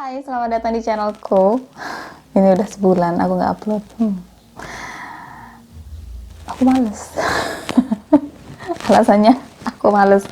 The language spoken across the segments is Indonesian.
Hai, selamat datang di channelku. Ini udah sebulan aku nggak upload. Aku males. Alasannya aku males.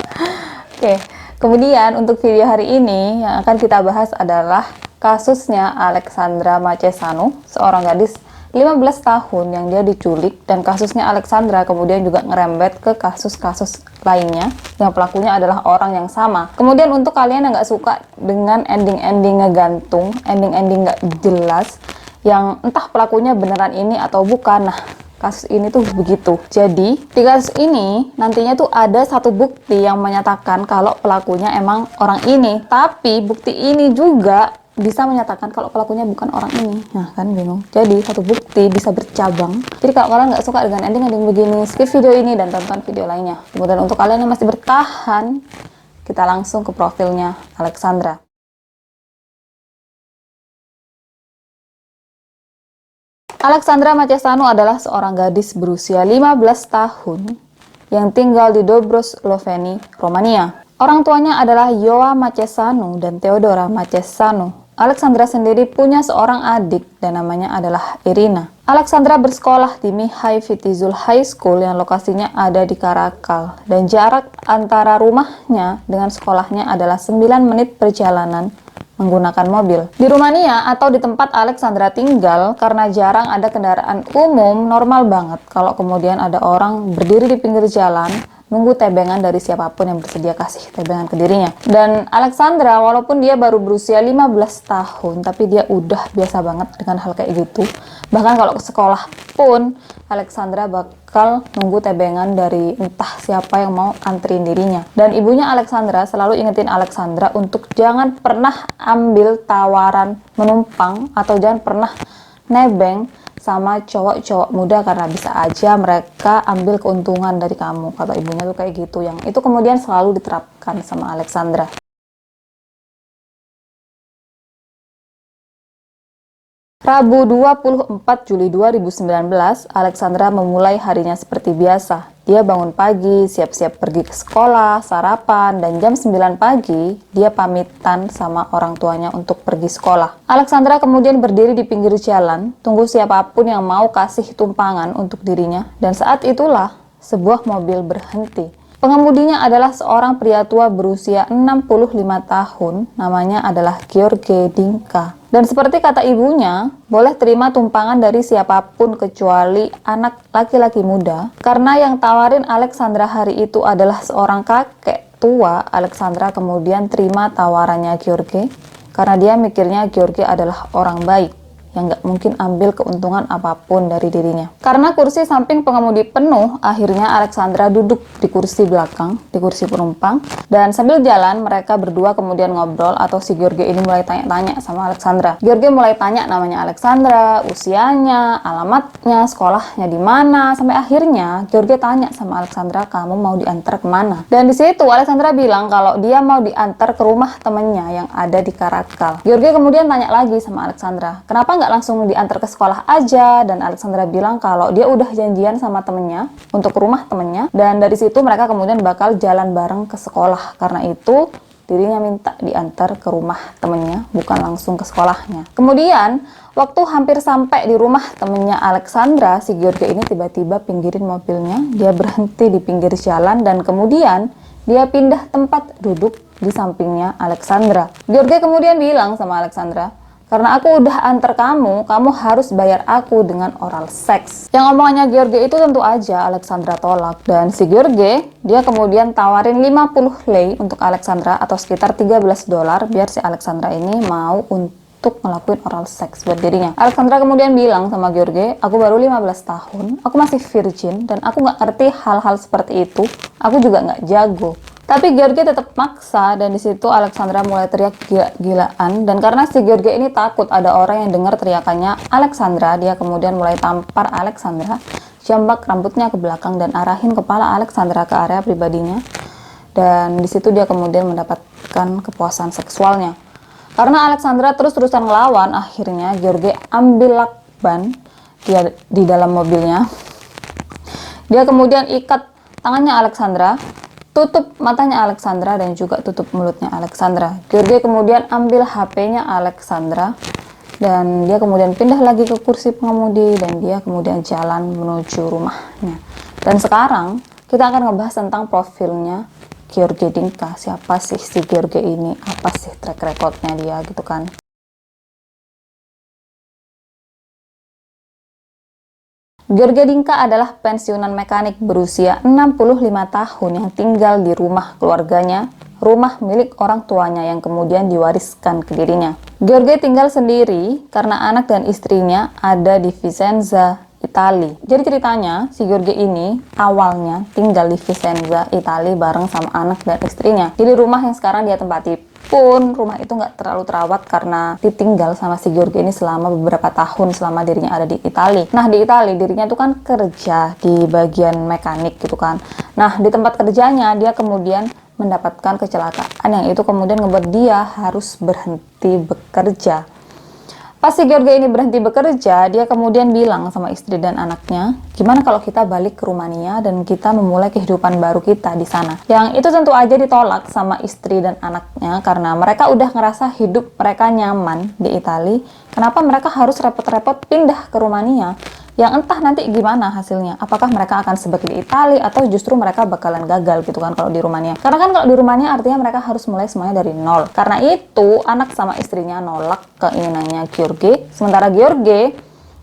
Oke, kemudian untuk video hari ini yang akan kita bahas adalah kasusnya Alexandra Machesano, seorang gadis 15 tahun yang dia diculik, dan kasusnya Alexandra kemudian juga ngerembet ke kasus-kasus lainnya yang pelakunya adalah orang yang sama. Kemudian untuk kalian yang nggak suka dengan ending-ending ngegantung, ending-ending nggak jelas, yang entah pelakunya beneran ini atau bukan, nah kasus ini tuh begitu. Jadi di kasus ini nantinya tuh ada satu bukti yang menyatakan kalau pelakunya emang orang ini, tapi bukti ini juga bisa menyatakan kalau pelakunya bukan orang ini. Nah kan bingung. Jadi satu bukti bisa bercabang. Jadi kalau kalian nggak suka dengan ending-ending begini, skip video ini dan tonton video lainnya. Kemudian untuk kalian yang masih bertahan, kita langsung ke profilnya Alexandra. Alexandra Machesano adalah seorang gadis berusia 15 tahun yang tinggal di Dobrosloveni, Romania. Orang tuanya adalah Joa Machesano dan Theodora Machesano. Alexandra sendiri punya seorang adik dan namanya adalah Irina. Alexandra bersekolah di Mihai Vitišul High School yang lokasinya ada di Karakal, dan jarak antara rumahnya dengan sekolahnya adalah 9 menit perjalanan menggunakan mobil. Di Rumania atau di tempat Alexandra tinggal, karena jarang ada kendaraan umum, normal banget kalau kemudian ada orang berdiri di pinggir jalan nunggu tebengan dari siapapun yang bersedia kasih tebengan ke dirinya. Dan Alexandra, walaupun dia baru berusia 15 tahun, tapi dia udah biasa banget dengan hal kayak gitu. Bahkan kalau ke sekolah pun, Alexandra bakal nunggu tebengan dari entah siapa yang mau anterin dirinya. Dan ibunya Alexandra selalu ingetin Alexandra untuk jangan pernah ambil tawaran menumpang atau jangan pernah nebeng sama cowok-cowok muda karena bisa aja mereka ambil keuntungan dari kamu. Kata ibunya tuh kayak gitu, yang itu kemudian selalu diterapkan sama Alexandra. Rabu 24 Juli 2019, Alexandra memulai harinya seperti biasa. Dia bangun pagi, siap-siap pergi ke sekolah, sarapan, dan jam 9 pagi, dia pamitan sama orang tuanya untuk pergi sekolah. Alexandra kemudian berdiri di pinggir jalan, tunggu siapapun yang mau kasih tumpangan untuk dirinya, dan saat itulah sebuah mobil berhenti. Pengemudinya adalah seorang pria tua berusia 65 tahun, namanya adalah George Dinka. Dan seperti kata ibunya, boleh terima tumpangan dari siapapun kecuali anak laki-laki muda. Karena yang tawarin Alexandra hari itu adalah seorang kakek tua, Alexandra kemudian terima tawarannya George, karena dia mikirnya George adalah orang baik yang nggak mungkin ambil keuntungan apapun dari dirinya. Karena kursi samping pengemudi penuh, akhirnya Alexandra duduk di kursi belakang, di kursi penumpang, dan sambil jalan mereka berdua kemudian ngobrol, atau si George ini mulai tanya-tanya sama Alexandra. George mulai tanya namanya Alexandra, usianya, alamatnya, sekolahnya di mana, sampai akhirnya George tanya sama Alexandra, kamu mau diantar kemana? Dan di situ Alexandra bilang kalau dia mau diantar ke rumah temennya yang ada di Karakal. George kemudian tanya lagi sama Alexandra, kenapa nggak langsung diantar ke sekolah aja? Dan Alexandra bilang kalau dia udah janjian sama temennya untuk ke rumah temennya, dan dari situ mereka kemudian bakal jalan bareng ke sekolah. Karena itu dirinya minta diantar ke rumah temennya, bukan langsung ke sekolahnya. Kemudian waktu hampir sampai di rumah temennya Alexandra, si George ini tiba-tiba pinggirin mobilnya, dia berhenti di pinggir jalan, dan kemudian dia pindah tempat duduk di sampingnya Alexandra. George kemudian bilang sama Alexandra, karena aku udah antar kamu, kamu harus bayar aku dengan oral seks. Yang omongannya George itu tentu aja Alexandra tolak. Dan si George, dia kemudian tawarin 50 lei untuk Alexandra, atau sekitar $13, biar si Alexandra ini mau untuk ngelakuin oral seks buat dirinya. Alexandra kemudian bilang sama George, aku baru 15 tahun, aku masih virgin, dan aku nggak ngerti hal-hal seperti itu, aku juga nggak jago. Tapi George tetap maksa, dan di situ Alexandra mulai teriak gila-gilaan. Dan karena si George ini takut ada orang yang dengar teriakannya Alexandra, dia kemudian mulai tampar Alexandra, jambak rambutnya ke belakang dan arahin kepala Alexandra ke area pribadinya. Dan di situ dia kemudian mendapatkan kepuasan seksualnya. Karena Alexandra terus-terusan ngelawan, akhirnya George ambil lakban dia di dalam mobilnya. Dia kemudian ikat tangannya Alexandra, tutup matanya Alexandra dan juga tutup mulutnya Alexandra. George kemudian ambil HP-nya Alexandra dan dia kemudian pindah lagi ke kursi pengemudi dan dia kemudian jalan menuju rumahnya. Dan sekarang kita akan ngebahas tentang profilnya George Dinka. Siapa sih si George ini? Apa sih track recordnya dia gitu kan? George Dinka adalah pensiunan mekanik berusia 65 tahun yang tinggal di rumah keluarganya, rumah milik orang tuanya yang kemudian diwariskan ke dirinya. George tinggal sendiri karena anak dan istrinya ada di Vicenza, Italia. Jadi ceritanya si George ini awalnya tinggal di Vicenza, Italia bareng sama anak dan istrinya. Jadi rumah yang sekarang dia tempati pun rumah itu nggak terlalu terawat karena ditinggal sama si George ini selama beberapa tahun selama dirinya ada di Italia. Nah di Italia dirinya itu kan kerja di bagian mekanik gitu kan. Nah di tempat kerjanya dia kemudian mendapatkan kecelakaan yang itu kemudian ngebuat dia harus berhenti bekerja. Pas si George ini berhenti bekerja, dia kemudian bilang sama istri dan anaknya, gimana kalau kita balik ke Rumania dan kita memulai kehidupan baru kita di sana. Yang itu tentu aja ditolak sama istri dan anaknya karena mereka udah ngerasa hidup mereka nyaman di Italia. Kenapa mereka harus repot-repot pindah ke Rumania? Yang entah nanti gimana hasilnya. Apakah mereka akan seperti di Italia atau justru mereka bakalan gagal gitu kan kalau di Rumania. Karena kan kalau di Rumania artinya mereka harus mulai semuanya dari nol. Karena itu anak sama istrinya nolak keinginannya George. Sementara George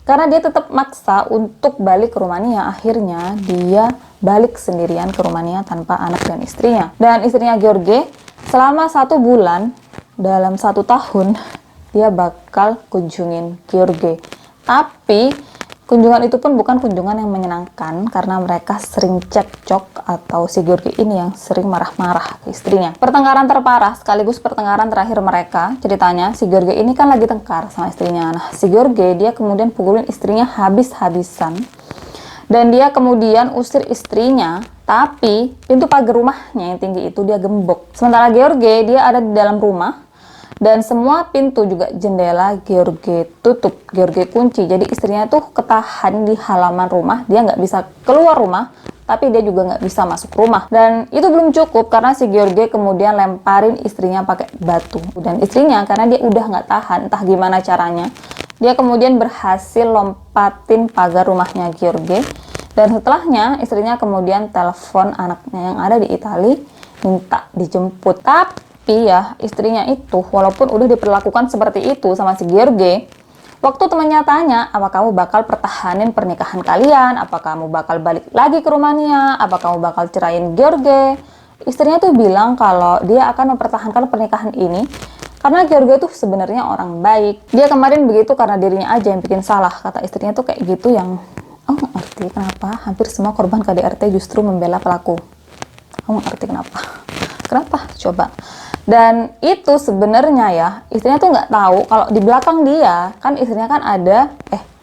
karena dia tetap maksa untuk balik ke Rumania, akhirnya dia balik sendirian ke Rumania tanpa anak dan istrinya. Dan istrinya George selama 1 bulan dalam 1 tahun dia bakal kunjungin George. Tapi kunjungan itu pun bukan kunjungan yang menyenangkan karena mereka sering cekcok atau si George ini yang sering marah-marah ke istrinya. Pertengkaran terparah sekaligus pertengkaran terakhir mereka, ceritanya si George ini kan lagi tengkar sama istrinya. Nah si George dia kemudian pukulin istrinya habis-habisan dan dia kemudian usir istrinya, tapi pintu pagar rumahnya yang tinggi itu dia gembok. Sementara George dia ada di dalam rumah dan semua pintu juga jendela George tutup, George kunci. Jadi istrinya tuh ketahan di halaman rumah, dia nggak bisa keluar rumah, tapi dia juga nggak bisa masuk rumah. Dan itu belum cukup karena si George kemudian lemparin istrinya pakai batu. Dan istrinya karena dia udah nggak tahan, entah gimana caranya, dia kemudian berhasil lompatin pagar rumahnya George. Dan setelahnya istrinya kemudian telepon anaknya yang ada di Italia minta dijemput. Tapi ya istrinya itu walaupun udah diperlakukan seperti itu sama si George, waktu temannya tanya, apa kamu bakal pertahanin pernikahan kalian, apa kamu bakal balik lagi ke Rumania, apa kamu bakal cerain George, istrinya tuh bilang kalau dia akan mempertahankan pernikahan ini karena George tuh sebenarnya orang baik. Dia kemarin begitu karena dirinya aja yang bikin salah, kata istrinya tuh kayak gitu. Yang nggak ngerti kenapa hampir semua korban KDRT justru membela pelaku. Nggak ngerti kenapa coba. Dan itu sebenarnya ya istrinya tuh nggak tahu kalau di belakang dia kan istrinya kan ada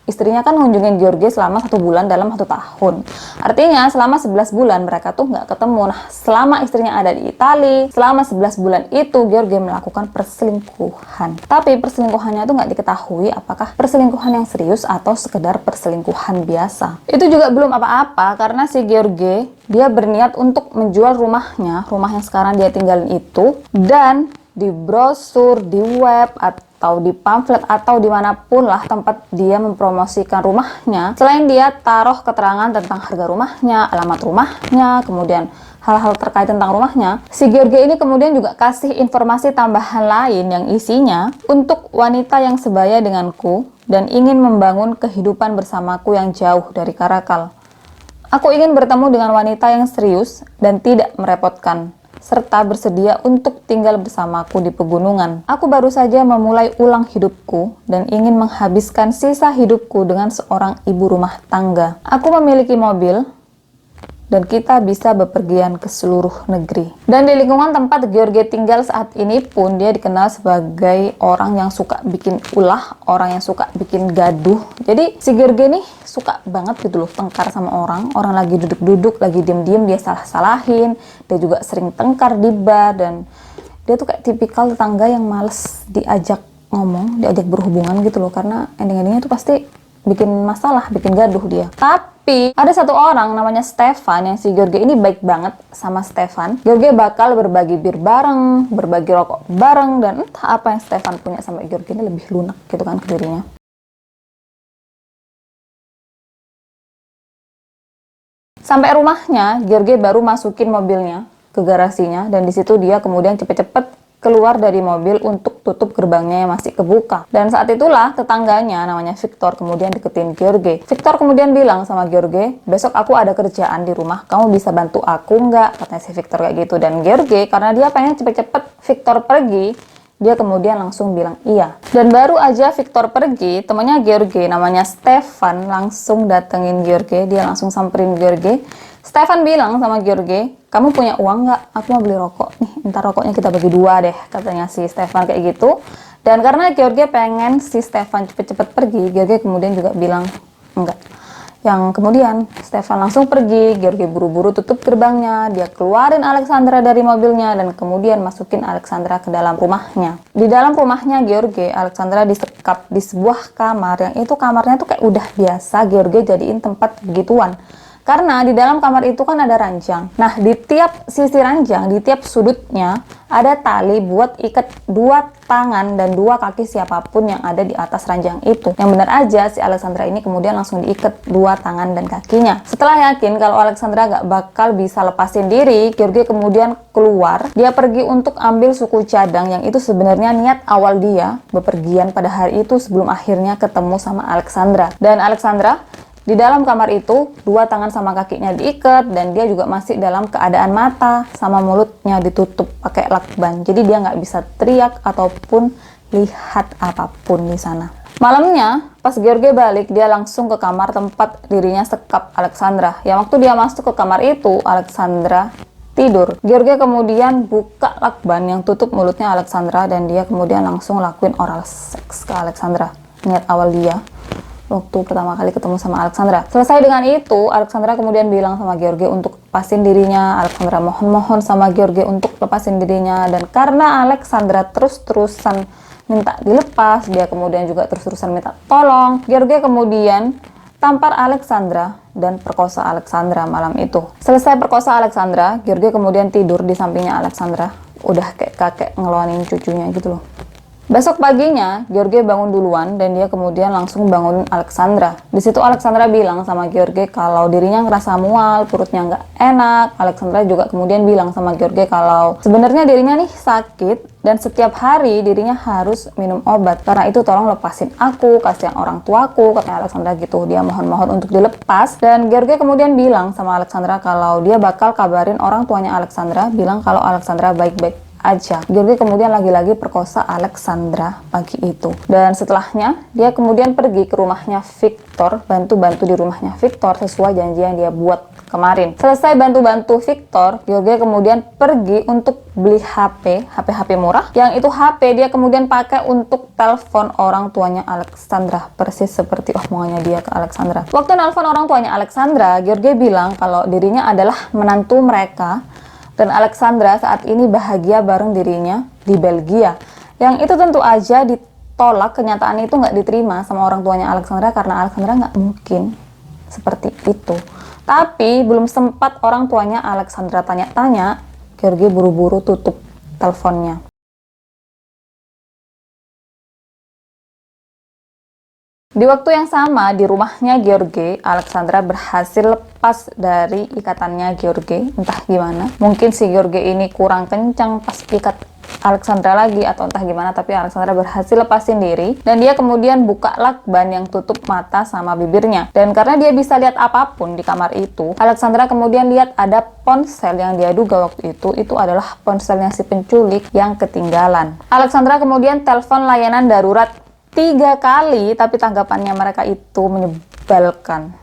istrinya kan ngunjungin George selama 1 bulan dalam 1 tahun. Artinya selama 11 bulan mereka tuh nggak ketemu. Nah selama istrinya ada di Italia, selama 11 bulan itu George melakukan perselingkuhan. Tapi perselingkuhannya tuh nggak diketahui apakah perselingkuhan yang serius atau sekedar perselingkuhan biasa. Itu juga belum apa-apa karena si George dia berniat untuk menjual rumahnya, rumah yang sekarang dia tinggalin itu, dan di brosur, di web, atau di pamflet, atau dimanapun lah tempat dia mempromosikan rumahnya. Selain dia taruh keterangan tentang harga rumahnya, alamat rumahnya, kemudian hal-hal terkait tentang rumahnya, si George ini kemudian juga kasih informasi tambahan lain yang isinya, untuk wanita yang sebaya denganku dan ingin membangun kehidupan bersamaku yang jauh dari Karakal. Aku ingin bertemu dengan wanita yang serius dan tidak merepotkan, serta bersedia untuk tinggal bersamaku di pegunungan. Aku baru saja memulai ulang hidupku dan ingin menghabiskan sisa hidupku dengan seorang ibu rumah tangga. Aku memiliki mobil dan kita bisa bepergian ke seluruh negeri. Dan di lingkungan tempat George tinggal saat ini pun dia dikenal sebagai orang yang suka bikin ulah, orang yang suka bikin gaduh. Jadi si George ini suka banget gitu loh tengkar sama orang lagi duduk-duduk, lagi diem-diem dia salah-salahin. Dia juga sering tengkar di bar dan dia tuh kayak tipikal tetangga yang males diajak ngomong, diajak berhubungan gitu loh, karena ending-endingnya tuh pasti bikin masalah, bikin gaduh dia. Tapi ada satu orang namanya Stefan, yang si George ini baik banget sama Stefan. George bakal berbagi bir bareng, berbagi rokok bareng, dan entah apa yang Stefan punya sampai George ini lebih lunak gitu kan ke dirinya. Sampai rumahnya, George baru masukin mobilnya ke garasinya, dan di situ dia kemudian cepet-cepet keluar dari mobil untuk tutup gerbangnya yang masih kebuka. Dan saat itulah tetangganya namanya Victor kemudian deketin George. Victor kemudian bilang sama George, besok aku ada kerjaan di rumah, kamu bisa bantu aku nggak? Katanya si Victor kayak gitu. Dan George karena dia pengen cepet-cepet Victor pergi, dia kemudian langsung bilang iya. Dan baru aja Victor pergi, temannya George namanya Stefan langsung datengin George. Dia langsung samperin George. Stefan bilang sama George, kamu punya uang nggak? Aku mau beli rokok nih, ntar rokoknya kita bagi dua deh, katanya si Stefan kayak gitu. Dan karena George pengen si Stefan cepet-cepet pergi, George kemudian juga bilang enggak. Yang kemudian Stefan langsung pergi, George buru-buru tutup gerbangnya, dia keluarin Alexandra dari mobilnya, dan kemudian masukin Alexandra ke dalam rumahnya. Di dalam rumahnya George, Alexandra disekap di sebuah kamar, yang itu kamarnya tuh kayak udah biasa George jadiin tempat begituan. Karena di dalam kamar itu kan ada ranjang. Nah, di tiap sisi ranjang, di tiap sudutnya, ada tali buat ikat dua tangan dan dua kaki siapapun yang ada di atas ranjang itu. Yang benar aja, si Alexandra ini kemudian langsung diikat dua tangan dan kakinya. Setelah yakin kalau Alexandra gak bakal bisa lepasin diri, George kemudian keluar. Dia pergi untuk ambil suku cadang, yang itu sebenarnya niat awal dia bepergian pada hari itu sebelum akhirnya ketemu sama Alexandra. Dan Alexandra di dalam kamar itu, dua tangan sama kakinya diikat, dan dia juga masih dalam keadaan mata sama mulutnya ditutup pakai lakban. Jadi dia nggak bisa teriak ataupun lihat apapun di sana. Malamnya, pas George balik, dia langsung ke kamar tempat dirinya sekap Alexandra. Yang waktu dia masuk ke kamar itu, Alexandra tidur. George kemudian buka lakban yang tutup mulutnya Alexandra, dan dia kemudian langsung lakuin oral seks ke Alexandra. Niat awal dia waktu pertama kali ketemu sama Alexandra. Selesai dengan itu, Alexandra kemudian bilang sama George untuk lepasin dirinya. Alexandra mohon-mohon sama George untuk lepasin dirinya, dan karena Alexandra terus-terusan minta dilepas, dia kemudian juga terus-terusan minta tolong, George kemudian tampar Alexandra dan perkosa Alexandra malam itu. Selesai perkosa Alexandra, George kemudian tidur di sampingnya Alexandra. Udah kayak kakek ngelonin cucunya gitu loh. Besok paginya, George bangun duluan, dan dia kemudian langsung bangunin Alexandra. Di situ Alexandra bilang sama George kalau dirinya ngerasa mual, perutnya nggak enak. Alexandra juga kemudian bilang sama George kalau sebenarnya dirinya nih sakit, dan setiap hari dirinya harus minum obat. Karena itu tolong lepasin aku, kasihan orang tuaku, katanya Alexandra gitu. Dia mohon-mohon untuk dilepas, dan George kemudian bilang sama Alexandra kalau dia bakal kabarin orang tuanya Alexandra, bilang kalau Alexandra baik-baik aja. George kemudian lagi-lagi perkosa Alexandra pagi itu. Dan setelahnya, dia kemudian pergi ke rumahnya Victor, bantu-bantu di rumahnya Victor sesuai janji yang dia buat kemarin. Selesai bantu-bantu Victor, George kemudian pergi untuk beli HP murah. Yang itu HP dia kemudian pakai untuk telepon orang tuanya Alexandra, persis seperti omongannya dia ke Alexandra. Waktu nelpon orang tuanya Alexandra, George bilang kalau dirinya adalah menantu mereka, dan Alexandra saat ini bahagia bareng dirinya di Belgia. Yang itu tentu aja ditolak, kenyataan itu nggak diterima sama orang tuanya Alexandra, karena Alexandra nggak mungkin seperti itu. Tapi belum sempat orang tuanya Alexandra tanya-tanya, George buru-buru tutup teleponnya. Di waktu yang sama, di rumahnya George, Alexandra berhasil lepas dari ikatannya George, entah gimana. Mungkin si George ini kurang kencang pas ikat Alexandra lagi, atau entah gimana, tapi Alexandra berhasil lepasin diri, dan dia kemudian buka lakban yang tutup mata sama bibirnya. Dan karena dia bisa lihat apapun di kamar itu, Alexandra kemudian lihat ada ponsel yang dia duga waktu itu adalah ponselnya si penculik yang ketinggalan. Alexandra kemudian telepon layanan darurat 3 kali, tapi tanggapannya mereka itu menyebalkan.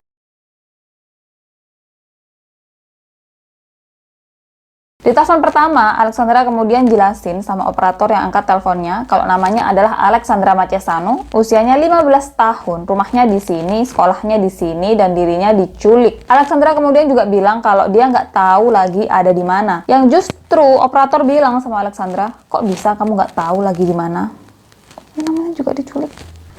Di telepon pertama, Alexandra kemudian jelasin sama operator yang angkat teleponnya kalau namanya adalah Alexandra Macesano, usianya 15 tahun, rumahnya di sini, sekolahnya di sini, dan dirinya diculik. Alexandra kemudian juga bilang kalau dia nggak tahu lagi ada di mana. Yang justru operator bilang sama Alexandra, kok bisa kamu nggak tahu lagi di mana? Ini namanya juga diculik.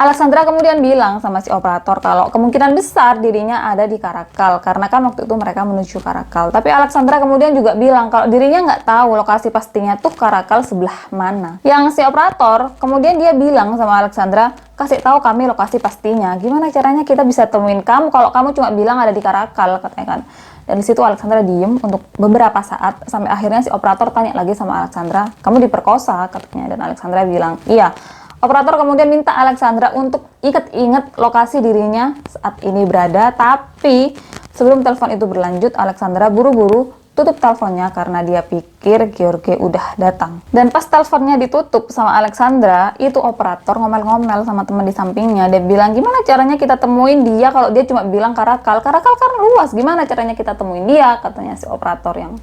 Alexandra kemudian bilang sama si operator kalau kemungkinan besar dirinya ada di Karakal, karena kan waktu itu mereka menuju Karakal. Tapi Alexandra kemudian juga bilang kalau dirinya nggak tahu lokasi pastinya tuh Karakal sebelah mana. Yang si operator kemudian dia bilang sama Alexandra, kasih tahu kami lokasi pastinya. Gimana caranya kita bisa temuin kamu kalau kamu cuma bilang ada di Karakal, katanya kan. Dan di situ Alexandra diem untuk beberapa saat sampai akhirnya si operator tanya lagi sama Alexandra, kamu diperkosa, katanya. Dan Alexandra bilang iya. Operator kemudian minta Alexandra untuk ingat-ingat lokasi dirinya saat ini berada, tapi sebelum telepon itu berlanjut, Alexandra buru-buru tutup teleponnya karena dia pikir George udah datang. Dan pas teleponnya ditutup sama Alexandra, itu operator ngomel-ngomel sama teman di sampingnya. Dia bilang, gimana caranya kita temuin dia kalau dia cuma bilang Karakal? Karakal kan luas, gimana caranya kita temuin dia? Katanya si operator yang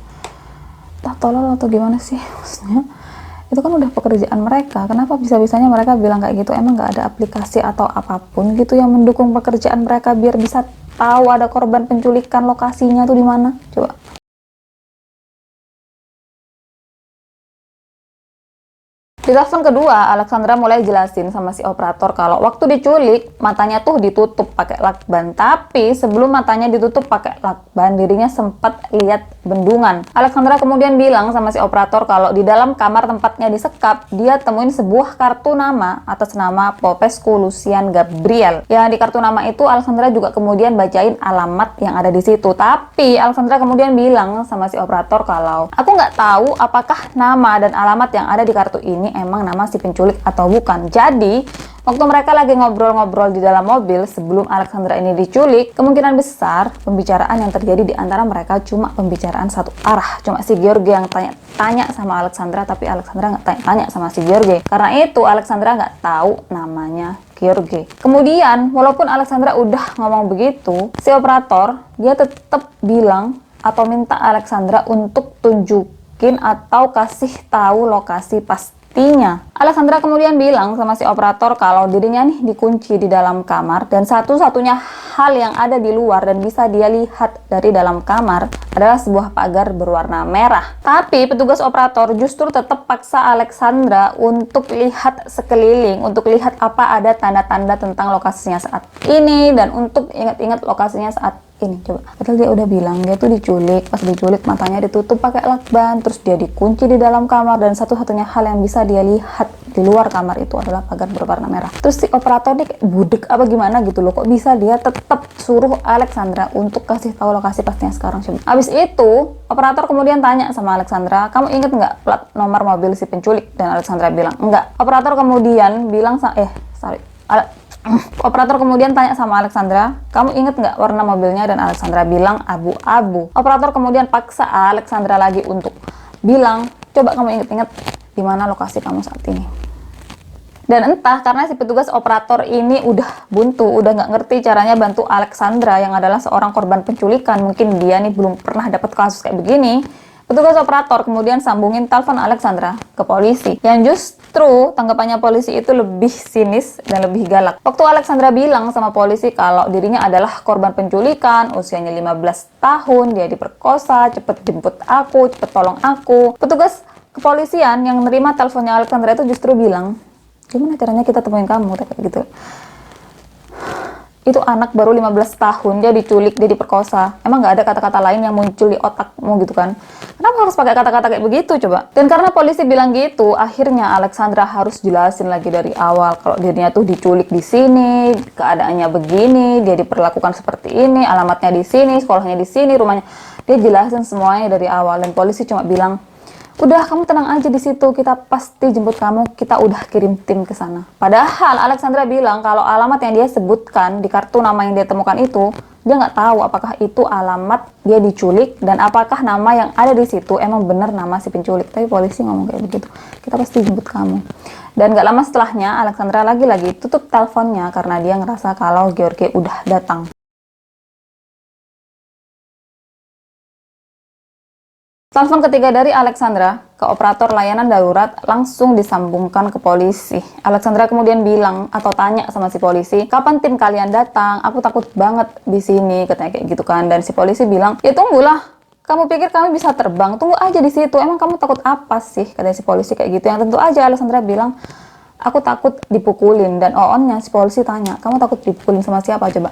tak tolol atau gimana sih maksudnya. Itu kan udah pekerjaan mereka, kenapa bisa-bisanya mereka bilang kayak gitu? Emang nggak ada aplikasi atau apapun gitu yang mendukung pekerjaan mereka biar bisa tahu ada korban penculikan lokasinya tuh di mana? Coba. Di telepon kedua, Alexandra mulai jelasin sama si operator kalau waktu diculik, matanya tuh ditutup pakai lakban. Tapi sebelum matanya ditutup pakai lakban, dirinya sempat lihat bendungan. Alexandra kemudian bilang sama si operator kalau di dalam kamar tempatnya disekap, dia temuin sebuah kartu nama atas nama Popescu Lucian Gabriel. Yang di kartu nama itu, Alexandra juga kemudian bacain alamat yang ada di situ. Tapi Alexandra kemudian bilang sama si operator kalau aku nggak tahu apakah nama dan alamat yang ada di kartu ini emang nama si penculik atau bukan. Jadi, waktu mereka lagi ngobrol-ngobrol di dalam mobil sebelum Alexandra ini diculik, kemungkinan besar pembicaraan yang terjadi di antara mereka cuma pembicaraan satu arah. Cuma si George yang tanya-tanya sama Alexandra, tapi Alexandra nggak tanya-tanya sama si George. Karena itu, Alexandra nggak tahu namanya George. Kemudian, walaupun Alexandra udah ngomong begitu, si operator, dia tetap bilang atau minta Alexandra untuk tunjukin atau kasih tahu lokasi pastinya. Alexandra kemudian bilang sama si operator kalau dirinya nih dikunci di dalam kamar dan satu-satunya hal yang ada di luar dan bisa dia lihat dari dalam kamar adalah sebuah pagar berwarna merah. Tapi petugas operator justru tetap paksa Alexandra untuk lihat sekeliling, untuk lihat apa ada tanda-tanda tentang lokasinya saat ini dan untuk ingat-ingat lokasinya saat ini. Coba, padahal dia udah bilang dia tuh diculik, pas diculik matanya ditutup pakai lakban, terus dia dikunci di dalam kamar dan satu-satunya hal yang bisa dia lihat di luar kamar itu adalah pagar berwarna merah. Terus si operator nih kayak budek apa gimana gitu loh, kok bisa dia tetap suruh Alexandra untuk kasih tahu lokasi pastinya sekarang. Coba. Habis itu operator kemudian tanya sama Alexandra, kamu inget nggak plat nomor mobil si penculik? Dan Alexandra bilang enggak. Operator kemudian bilang Operator kemudian tanya sama Alexandra, kamu inget nggak warna mobilnya? Dan Alexandra bilang abu-abu. Operator kemudian paksa Alexandra lagi untuk bilang, coba kamu inget-inget di mana lokasi kamu saat ini. Dan entah karena si petugas operator ini udah buntu, udah nggak ngerti caranya bantu Alexandra yang adalah seorang korban penculikan. Mungkin dia nih belum pernah dapat kasus kayak begini. Petugas operator kemudian sambungin telepon Alexandra ke polisi. Yang justru tanggapannya polisi itu lebih sinis dan lebih galak. Waktu Alexandra bilang sama polisi kalau dirinya adalah korban penculikan, usianya 15 tahun, dia diperkosa, cepet jemput aku, cepet tolong aku. Petugas kepolisian yang nerima teleponnya Alexandra itu justru bilang, gimana caranya kita temuin kamu? Kayak gitu. Itu anak baru 15 tahun, dia diculik, dia diperkosa. Emang nggak ada kata-kata lain yang muncul di otakmu gitu kan? Kenapa harus pakai kata-kata kayak begitu coba? Dan karena polisi bilang gitu, akhirnya Alexandra harus jelasin lagi dari awal kalau dirinya tuh diculik di sini, keadaannya begini, dia diperlakukan seperti ini, alamatnya di sini, sekolahnya di sini, rumahnya. Dia jelasin semuanya dari awal dan polisi cuma bilang, udah kamu tenang aja di situ, kita pasti jemput kamu, kita udah kirim tim ke sana. Padahal Alexandra bilang kalau alamat yang dia sebutkan di kartu nama yang dia temukan itu, dia nggak tahu apakah itu alamat dia diculik dan apakah nama yang ada di situ emang benar nama si penculik. Tapi polisi ngomong kayak begitu, kita pasti jemput kamu. Dan nggak lama setelahnya Alexandra lagi-lagi tutup teleponnya karena dia ngerasa kalau George udah datang. Telepon ketiga dari Alexandra ke operator layanan darurat langsung disambungkan ke polisi. Alexandra kemudian bilang atau tanya sama si polisi, kapan tim kalian datang? Aku takut banget di sini, katanya kayak gitu kan. Dan si polisi bilang, ya tunggulah. Kamu pikir kami bisa terbang? Tunggu aja di situ. Emang kamu takut apa sih? Kata si polisi kayak gitu. Yang tentu aja Alexandra bilang, aku takut dipukulin. Dan Oonnya si polisi tanya, kamu takut dipukulin sama siapa coba?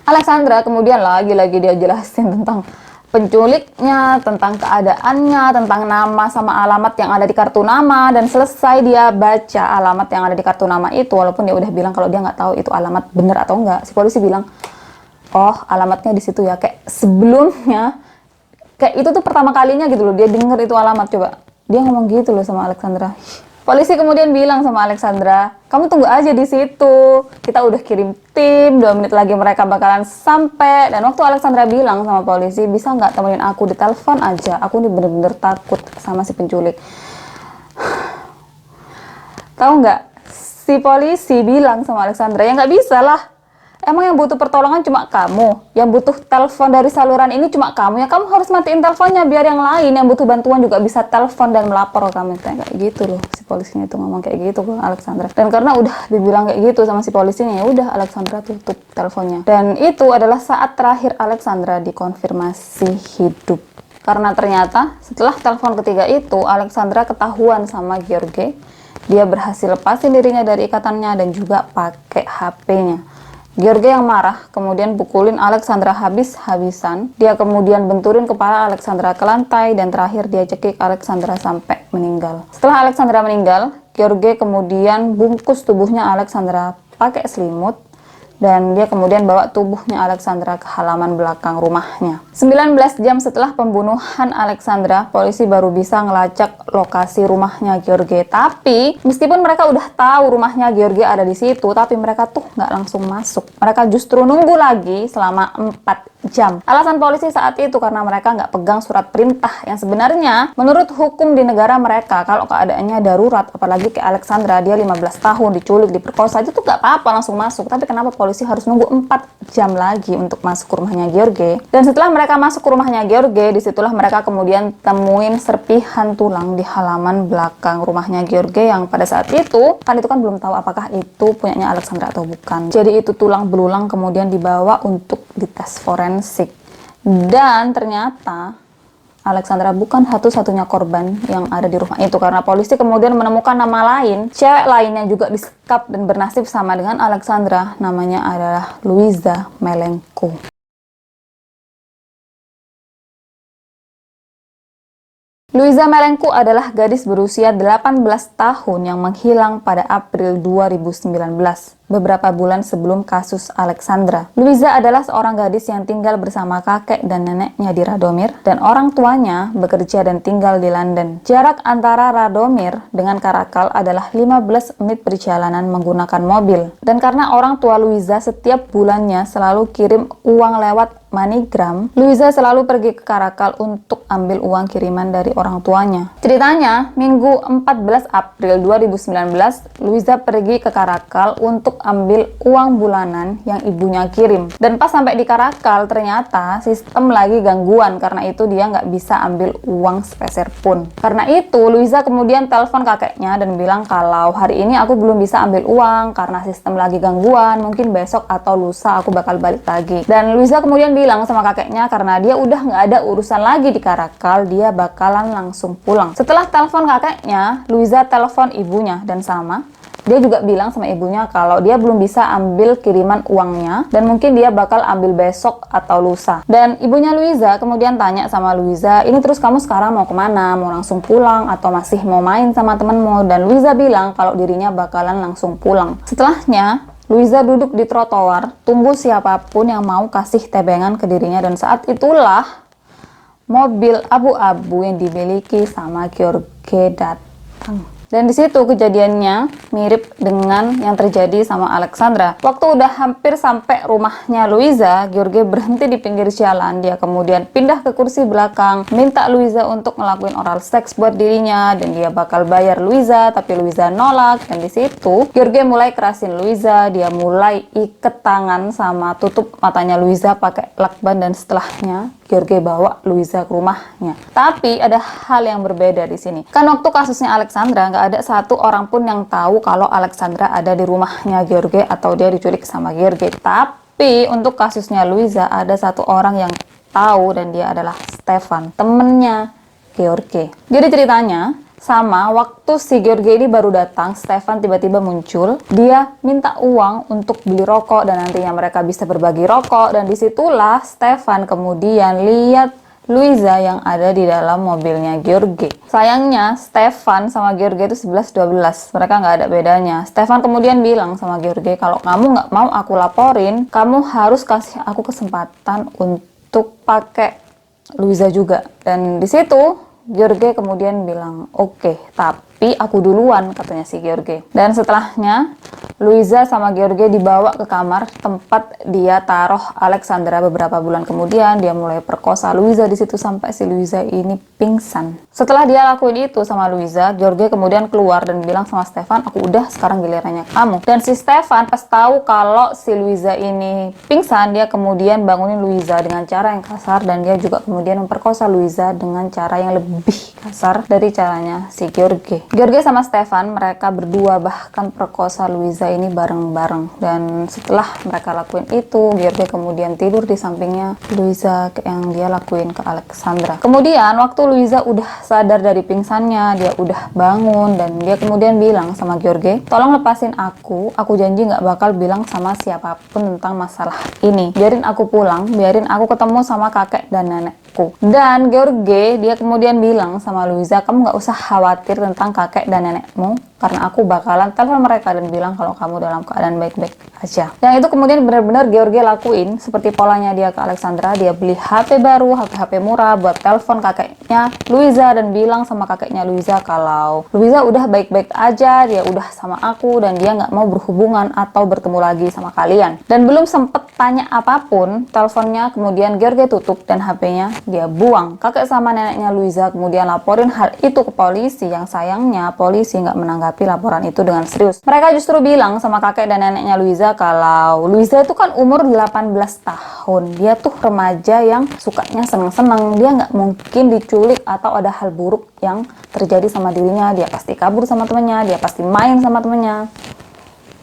Alexandra kemudian lagi-lagi dia jelasin tentang penculiknya, tentang keadaannya, tentang nama sama alamat yang ada di kartu nama. Dan selesai dia baca alamat yang ada di kartu nama itu, walaupun dia udah bilang kalau dia nggak tahu itu alamat bener atau enggak, si polisi bilang, oh alamatnya di situ ya. Kayak sebelumnya, kayak itu tuh pertama kalinya gitu loh dia denger itu alamat. Coba dia ngomong gitu loh sama Alexandra. Polisi kemudian bilang sama Alexandra, kamu tunggu aja di situ, kita udah kirim tim, 2 menit lagi mereka bakalan sampai. Dan waktu Alexandra bilang sama polisi, bisa nggak temenin aku di telepon aja, aku nih bener-bener takut sama si penculik. Tahu nggak, si polisi bilang sama Alexandra, ya nggak bisa lah. Emang yang butuh pertolongan cuma kamu, yang butuh telepon dari saluran ini cuma kamu, ya kamu harus matiin teleponnya biar yang lain yang butuh bantuan juga bisa telepon dan melapor ke kamu. Kayak gitu loh, si polisinya itu ngomong kayak gitu ke Alexandra. Dan karena udah dibilang kayak gitu sama si polisinya, ya udah Alexandra tutup teleponnya. Dan itu adalah saat terakhir Alexandra dikonfirmasi hidup. Karena ternyata setelah telepon ketiga itu, Alexandra ketahuan sama Gheorghe. Dia berhasil lepasin dirinya dari ikatannya dan juga pakai HP-nya. Gheorghe yang marah kemudian pukulin Alexandra habis-habisan. Dia kemudian benturin kepala Alexandra ke lantai dan terakhir dia cekik Alexandra sampai meninggal. Setelah Alexandra meninggal, Gheorghe kemudian bungkus tubuhnya Alexandra pakai selimut dan dia kemudian bawa tubuhnya Alexandra ke halaman belakang rumahnya. 19 jam setelah pembunuhan Alexandra, polisi baru bisa ngelacak lokasi rumahnya Gheorghe. Tapi meskipun mereka udah tahu rumahnya Gheorghe ada di situ, tapi mereka tuh nggak langsung masuk. Mereka justru nunggu lagi selama 4 jam. Alasan polisi saat itu karena mereka nggak pegang surat perintah yang sebenarnya menurut hukum di negara mereka kalau keadaannya darurat, apalagi ke Alexandra, dia 15 tahun diculik, diperkosa, itu tuh nggak apa-apa langsung masuk. Tapi kenapa polisi harus nunggu 4 jam lagi untuk masuk ke rumahnya Gheorghe? Dan setelah mereka masuk ke rumahnya Gheorghe, disitulah mereka kemudian temuin serpihan tulang di halaman belakang rumahnya Gheorghe yang pada saat itu kan belum tahu apakah itu punyanya Alexandra atau bukan. Jadi itu tulang belulang kemudian dibawa untuk dites forensik. Dan ternyata Alexandra bukan satu-satunya korban yang ada di rumah itu, karena polisi kemudian menemukan nama lain, cewek lainnya juga disekap dan bernasib sama dengan Alexandra, namanya adalah Luiza Melenko. Luiza Melenko adalah gadis berusia 18 tahun yang menghilang pada April 2019, beberapa bulan sebelum kasus Alexandra. Luiza adalah seorang gadis yang tinggal bersama kakek dan neneknya di Radomir, dan orang tuanya bekerja dan tinggal di London. Jarak antara Radomir dengan Karakal adalah 15 menit perjalanan menggunakan mobil. Dan karena orang tua Luiza setiap bulannya selalu kirim uang lewat MoneyGram, Luiza selalu pergi ke Karakal untuk ambil uang kiriman dari orang tuanya. Ceritanya, Minggu 14 April 2019, Luiza pergi ke Karakal untuk ambil uang bulanan yang ibunya kirim. Dan pas sampai di Karakal, ternyata sistem lagi gangguan, karena itu dia nggak bisa ambil uang sepeser pun. Karena itu, Luiza kemudian telepon kakeknya dan bilang kalau hari ini aku belum bisa ambil uang karena sistem lagi gangguan, mungkin besok atau lusa aku bakal balik lagi. Dan Luiza kemudian bilang sama kakeknya karena dia udah nggak ada urusan lagi di Karakal, dia bakalan langsung pulang. Setelah telepon kakeknya, Luiza telepon ibunya dan sama. Dia juga bilang sama ibunya kalau dia belum bisa ambil kiriman uangnya dan mungkin dia bakal ambil besok atau lusa. Dan ibunya Luiza kemudian tanya sama Luiza, ini terus kamu sekarang mau kemana? Mau langsung pulang atau masih mau main sama temenmu? Dan Luiza bilang kalau dirinya bakalan langsung pulang. Setelahnya, Luiza duduk di trotoar, tunggu siapapun yang mau kasih tebengan ke dirinya, dan saat itulah mobil abu-abu yang dimiliki sama Gheorghe datang. Dan di situ kejadiannya mirip dengan yang terjadi sama Alexandra. Waktu udah hampir sampai rumahnya Luiza, Gheorghe berhenti di pinggir jalan. Dia kemudian pindah ke kursi belakang, minta Luiza untuk ngelakuin oral seks buat dirinya, dan dia bakal bayar Luiza, tapi Luiza nolak. Dan di situ Gheorghe mulai kerasin Luiza, dia mulai iket tangan sama tutup matanya Luiza pakai lakban, dan setelahnya Gheorghe bawa Luiza ke rumahnya. Tapi ada hal yang berbeda di sini. Kan waktu kasusnya Alexandra nggak ada satu orang pun yang tahu kalau Alexandra ada di rumahnya Gheorghe atau dia diculik sama Gheorghe. Tapi untuk kasusnya Luiza ada satu orang yang tahu, dan dia adalah Stefan, temennya Gheorghe. Jadi ceritanya, sama waktu si George ini baru datang, Stefan tiba-tiba muncul. Dia minta uang untuk beli rokok dan nantinya mereka bisa berbagi rokok. Dan disitulah Stefan kemudian lihat Luisa yang ada di dalam mobilnya George. Sayangnya Stefan sama George itu 11-12, mereka nggak ada bedanya. Stefan kemudian bilang sama George, kalau kamu nggak mau aku laporin, kamu harus kasih aku kesempatan untuk pakai Luisa juga. Dan di situ George kemudian bilang, oke, tapi aku duluan, katanya si George. Dan setelahnya Luisa sama George dibawa ke kamar tempat dia taruh Alexandra. Beberapa bulan kemudian dia mulai perkosa Luisa di situ sampai si Luisa ini pingsan. Setelah dia lakuin itu sama Luisa, George kemudian keluar dan bilang sama Stefan, aku udah, sekarang gilirannya kamu. Dan si Stefan pas tahu kalau si Luisa ini pingsan, dia kemudian bangunin Luisa dengan cara yang kasar dan dia juga kemudian memperkosa Luisa dengan cara yang lebih kasar dari caranya si George. George sama Stefan, mereka berdua bahkan perkosa Luisa ini bareng-bareng. Dan setelah mereka lakuin itu, George kemudian tidur di sampingnya Luisa yang dia lakuin ke Alexandra. Kemudian waktu Luisa udah sadar dari pingsannya, dia udah bangun dan dia kemudian bilang sama George, tolong lepasin aku janji nggak bakal bilang sama siapapun tentang masalah ini. Biarin aku pulang, biarin aku ketemu sama kakek dan nenekku. Dan George dia kemudian bilang sama Luisa, kamu nggak usah khawatir tentang kakek dan nenekmu, karena aku bakalan telepon mereka dan bilang kalau kamu dalam keadaan baik-baik aja. Yang itu kemudian benar-benar George lakuin seperti polanya dia ke Alexandra. Dia beli HP baru, HP murah buat telepon kakeknya Luisa dan bilang sama kakeknya Luisa kalau Luisa udah baik-baik aja, dia udah sama aku dan dia nggak mau berhubungan atau bertemu lagi sama kalian. Dan belum sempet tanya apapun, teleponnya kemudian George tutup dan HP-nya dia buang. Kakek sama neneknya Luisa kemudian laporin hal itu ke polisi. Yang sayangnya polisi nggak menanggapi laporan itu dengan serius. Mereka justru bilang sama kakek dan neneknya Luisa kalau Luisa itu kan umur 18 tahun. Dia tuh remaja yang sukanya seneng-seneng. Dia nggak mungkin diculik atau ada hal buruk yang terjadi sama dirinya. Dia pasti kabur sama temennya, dia pasti main sama temennya.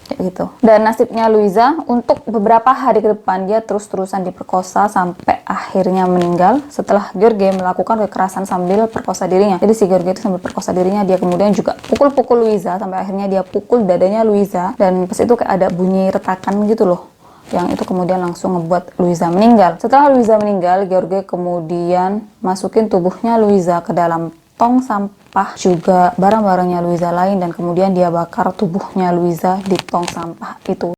Gitu. Dan nasibnya Luisa, untuk beberapa hari ke depan dia terus-terusan diperkosa sampai akhirnya meninggal setelah George melakukan kekerasan sambil perkosa dirinya. Jadi si George itu sambil perkosa dirinya, dia kemudian juga pukul-pukul Luisa sampai akhirnya dia pukul dadanya Luisa dan pas itu kayak ada bunyi retakan gitu loh. Yang itu kemudian langsung ngebuat Luisa meninggal. Setelah Luisa meninggal, George kemudian masukin tubuhnya Luisa ke dalam tong sampah, juga barang-barangnya Luisa lain, dan kemudian dia bakar tubuhnya Luisa di tong sampah itu.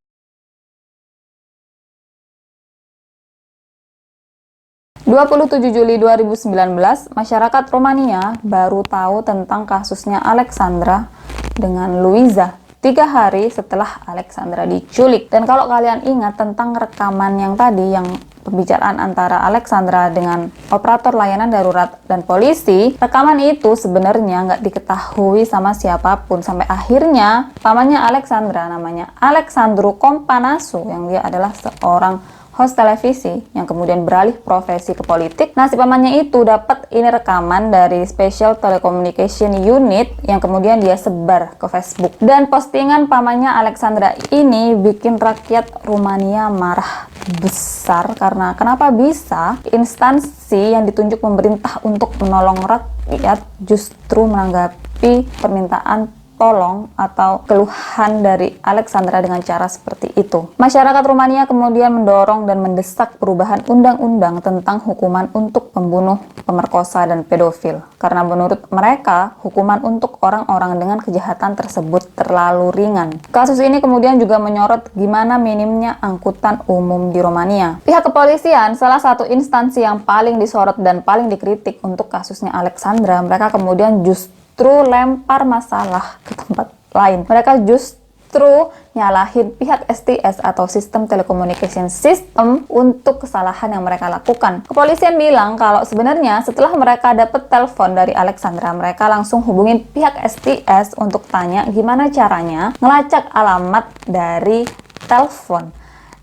...27 Juli 2019, masyarakat Romania baru tahu tentang kasusnya Alexandra dengan Luisa 3 hari setelah Alexandra diculik. Dan kalau kalian ingat tentang rekaman yang tadi, yang pembicaraan antara Alexandra dengan operator layanan darurat dan polisi, rekaman itu sebenarnya nggak diketahui sama siapapun sampai akhirnya pamannya Alexandra, namanya Alexandru Companasu, yang dia adalah seorang host televisi yang kemudian beralih profesi ke politik. Nah, si pamannya itu dapat ini rekaman dari Special Telecommunication Unit yang kemudian dia sebar ke Facebook. Dan postingan pamannya Alexandra ini bikin rakyat Rumania marah besar, karena kenapa bisa instansi yang ditunjuk pemerintah untuk menolong rakyat justru menanggapi permintaan tolong atau keluhan dari Alexandra dengan cara seperti itu. Masyarakat Rumania kemudian mendorong dan mendesak perubahan undang-undang tentang hukuman untuk pembunuh, pemerkosa, dan pedofil. Karena menurut mereka, hukuman untuk orang-orang dengan kejahatan tersebut terlalu ringan. Kasus ini kemudian juga menyorot gimana minimnya angkutan umum di Romania. Pihak kepolisian, salah satu instansi yang paling disorot dan paling dikritik untuk kasusnya Alexandra, mereka kemudian justru lempar masalah ke tempat lain. Mereka justru nyalahin pihak STS atau Sistem Telecommunication System untuk kesalahan yang mereka lakukan. Kepolisian bilang kalau sebenarnya setelah mereka dapat telepon dari Alexandra, mereka langsung hubungin pihak STS untuk tanya gimana caranya ngelacak alamat dari telepon.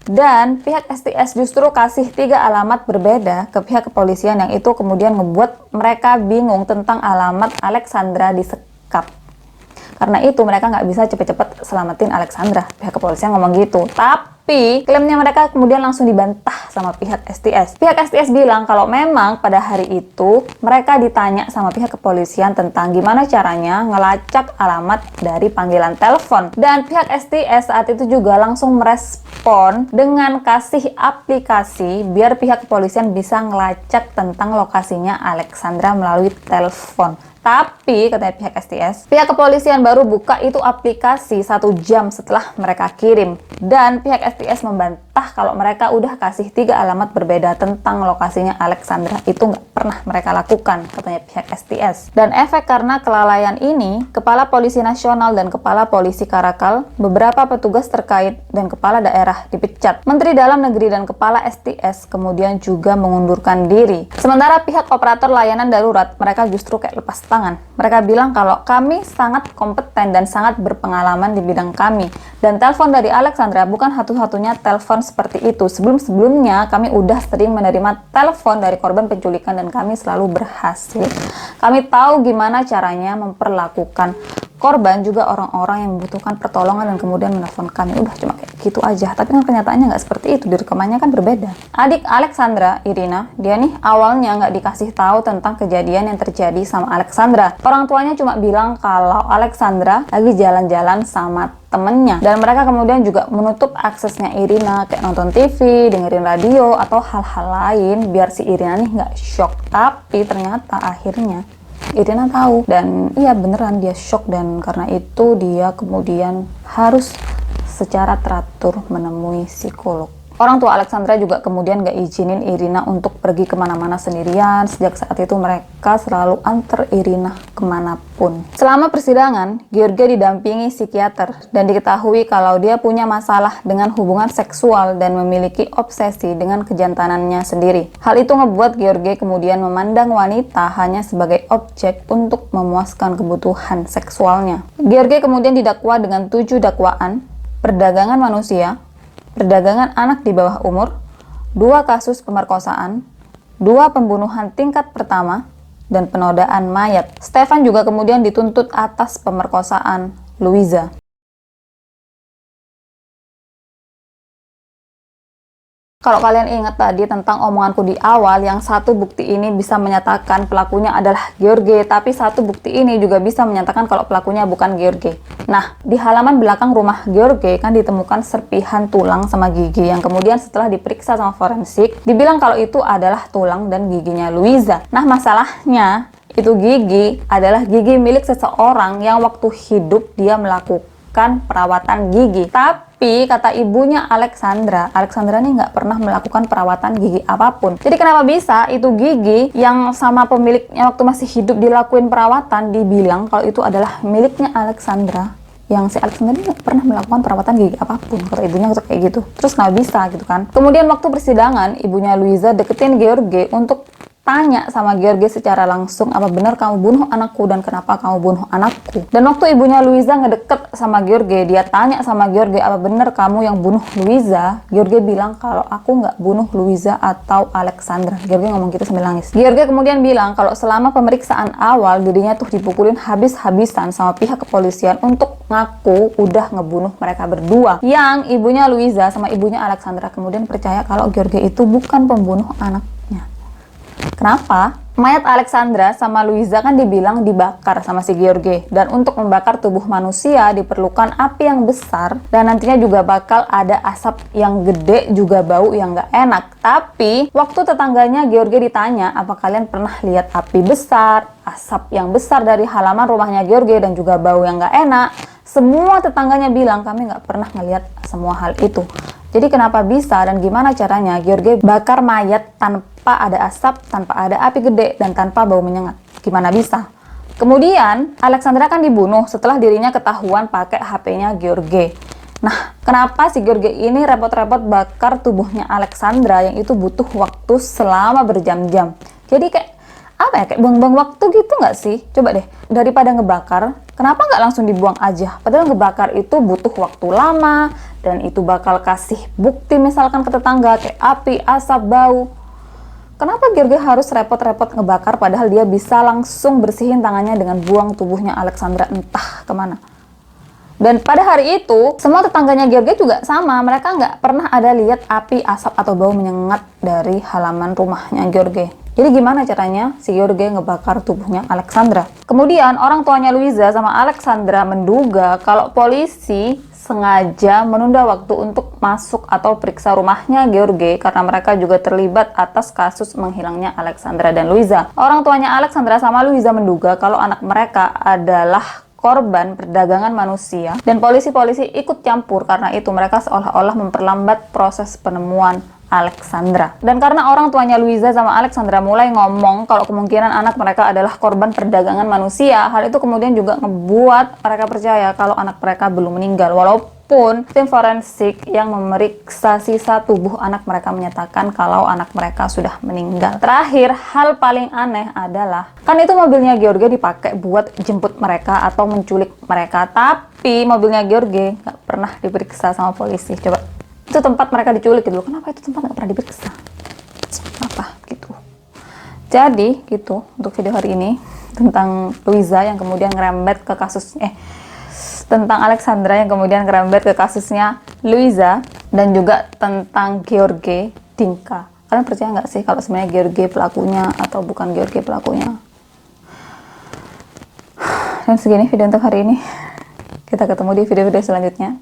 Dan pihak STS justru kasih 3 alamat berbeda ke pihak kepolisian, yang itu kemudian ngebuat mereka bingung tentang alamat Alexandra disekap. Karena itu mereka nggak bisa cepet-cepet selamatin Alexandra. Pihak kepolisian ngomong gitu. Tapi Tapi klaimnya mereka kemudian langsung dibantah sama pihak STS. Pihak STS bilang kalau memang pada hari itu mereka ditanya sama pihak kepolisian tentang gimana caranya ngelacak alamat dari panggilan telepon. Dan pihak STS saat itu juga langsung merespon dengan kasih aplikasi biar pihak kepolisian bisa ngelacak tentang lokasinya Alexandra melalui telepon. Tapi katanya pihak STS, pihak kepolisian baru buka itu aplikasi 1 jam setelah mereka kirim. Dan pihak STS membantah kalau mereka udah kasih 3 alamat berbeda tentang lokasinya Alexandra. Itu nggak pernah mereka lakukan, katanya pihak STS. Dan efek karena kelalaian ini, Kepala Polisi Nasional dan Kepala Polisi Karakal, beberapa petugas terkait dan kepala daerah dipecat. Menteri Dalam Negeri dan Kepala STS kemudian juga mengundurkan diri. Sementara pihak operator layanan darurat, mereka justru kayak lepas tangan. Mereka bilang kalau kami sangat kompeten dan sangat berpengalaman di bidang kami. Dan telepon dari Alexandra bukan satu-satunya telepon seperti itu. Sebelum-sebelumnya kami udah sering menerima telepon dari korban penculikan dan kami selalu berhasil. Kami tahu gimana caranya memperlakukan korban juga orang-orang yang membutuhkan pertolongan dan kemudian menelpon kami. Udah cuma kayak gitu aja. Tapi kan kenyataannya nggak seperti itu. Di rekamannya kan berbeda. Adik Alexandra, Irina, dia nih awalnya nggak dikasih tahu tentang kejadian yang terjadi sama Alexandra. Orang tuanya cuma bilang kalau Alexandra lagi jalan-jalan sama temennya. Dan mereka kemudian juga menutup aksesnya Irina kayak nonton TV, dengerin radio, atau hal-hal lain biar si Irina nih nggak shock. Tapi ternyata akhirnya Irina tahu dan iya beneran dia shock dan karena itu dia kemudian harus secara teratur menemui psikolog. Orang tua Alexandra juga kemudian gak izinin Irina untuk pergi kemana-mana sendirian. Sejak saat itu mereka selalu antar Irina kemanapun. Selama persidangan, George didampingi psikiater dan diketahui kalau dia punya masalah dengan hubungan seksual dan memiliki obsesi dengan kejantanannya sendiri. Hal itu ngebuat George kemudian memandang wanita hanya sebagai objek untuk memuaskan kebutuhan seksualnya. George kemudian didakwa dengan 7 dakwaan: perdagangan manusia, perdagangan anak di bawah umur, 2 kasus pemerkosaan, 2 pembunuhan tingkat pertama, dan penodaan mayat. Stefan juga kemudian dituntut atas pemerkosaan Luiza. Kalau kalian ingat tadi tentang omonganku di awal, yang satu bukti ini bisa menyatakan pelakunya adalah George, tapi satu bukti ini juga bisa menyatakan kalau pelakunya bukan George. Nah, di halaman belakang rumah George kan ditemukan serpihan tulang sama gigi yang kemudian setelah diperiksa sama forensik, dibilang kalau itu adalah tulang dan giginya Luiza. Nah, masalahnya itu gigi adalah gigi milik seseorang yang waktu hidup dia melakukan perawatan gigi. Tapi kata ibunya Alexandra nih nggak pernah melakukan perawatan gigi apapun. Jadi kenapa bisa itu gigi yang sama pemiliknya waktu masih hidup dilakuin perawatan dibilang kalau itu adalah miliknya Alexandra, yang si Alexandra nggak pernah melakukan perawatan gigi apapun. Kata ibunya kayak gitu. Terus nggak bisa gitu kan. Kemudian waktu persidangan, ibunya Luiza deketin George untuk tanya sama George secara langsung, apa benar kamu bunuh anakku dan kenapa kamu bunuh anakku. Dan waktu ibunya Luiza ngedeket sama George, dia tanya sama George, apa benar kamu yang bunuh Luiza? George bilang kalau aku nggak bunuh Luiza atau Alexandra. George ngomong gitu sambil nangis. George kemudian bilang kalau selama pemeriksaan awal dirinya tuh dipukulin habis-habisan sama pihak kepolisian untuk ngaku udah ngebunuh mereka berdua. Yang ibunya Luiza sama ibunya Alexandra kemudian percaya kalau George itu bukan pembunuh anaknya. Kenapa? Mayat Alexandra sama Luiza kan dibilang dibakar sama si George. Dan untuk membakar tubuh manusia diperlukan api yang besar dan nantinya juga bakal ada asap yang gede juga bau yang gak enak. Tapi waktu tetangganya George ditanya, apa kalian pernah lihat api besar, asap yang besar dari halaman rumahnya George dan juga bau yang gak enak? Semua tetangganya bilang kami gak pernah ngelihat semua hal itu. Jadi kenapa bisa dan gimana caranya George bakar mayat tanpa ada asap, tanpa ada api gede, dan tanpa bau menyengat? Gimana bisa? Kemudian Alexandra kan dibunuh setelah dirinya ketahuan pakai HP-nya George. Nah, kenapa si George ini repot-repot bakar tubuhnya Alexandra yang itu butuh waktu selama berjam-jam? Jadi kayak apa ya, kayak buang-buang waktu gitu nggak sih? Coba deh, daripada ngebakar, kenapa nggak langsung dibuang aja? Padahal ngebakar itu butuh waktu lama, dan itu bakal kasih bukti misalkan ke tetangga, kayak api, asap, bau. Kenapa George harus repot-repot ngebakar padahal dia bisa langsung bersihin tangannya dengan buang tubuhnya Alexandra entah kemana? Dan pada hari itu, semua tetangganya George juga sama. Mereka nggak pernah ada lihat api, asap, atau bau menyengat dari halaman rumahnya George. Jadi gimana caranya si George ngebakar tubuhnya Alexandra? Kemudian orang tuanya Luisa sama Alexandra menduga kalau polisi sengaja menunda waktu untuk masuk atau periksa rumahnya George karena mereka juga terlibat atas kasus menghilangnya Alexandra dan Luisa. Orang tuanya Alexandra sama Luisa menduga kalau anak mereka adalah korban perdagangan manusia dan polisi-polisi ikut campur, karena itu mereka seolah-olah memperlambat proses penemuan Alexandra. Dan karena orang tuanya Luisa sama Alexandra mulai ngomong kalau kemungkinan anak mereka adalah korban perdagangan manusia, hal itu kemudian juga ngebuat mereka percaya kalau anak mereka belum meninggal, walaupun tim forensik yang memeriksa sisa tubuh anak mereka menyatakan kalau anak mereka sudah meninggal. Terakhir, hal paling aneh adalah kan itu mobilnya George dipakai buat jemput mereka atau menculik mereka, tapi mobilnya George nggak pernah diperiksa sama polisi. Coba, itu tempat mereka diculik gitu, kenapa itu tempat nggak pernah diperiksa? Apa gitu? Jadi gitu untuk video hari ini tentang Luisa yang kemudian ngerembet ke kasus tentang Alexandra yang kemudian ngerembet ke kasusnya Luisa, dan juga tentang George Dinka. Kalian percaya nggak sih kalau sebenarnya George pelakunya atau bukan George pelakunya? Dan segini video untuk hari ini. Kita ketemu di video-video selanjutnya.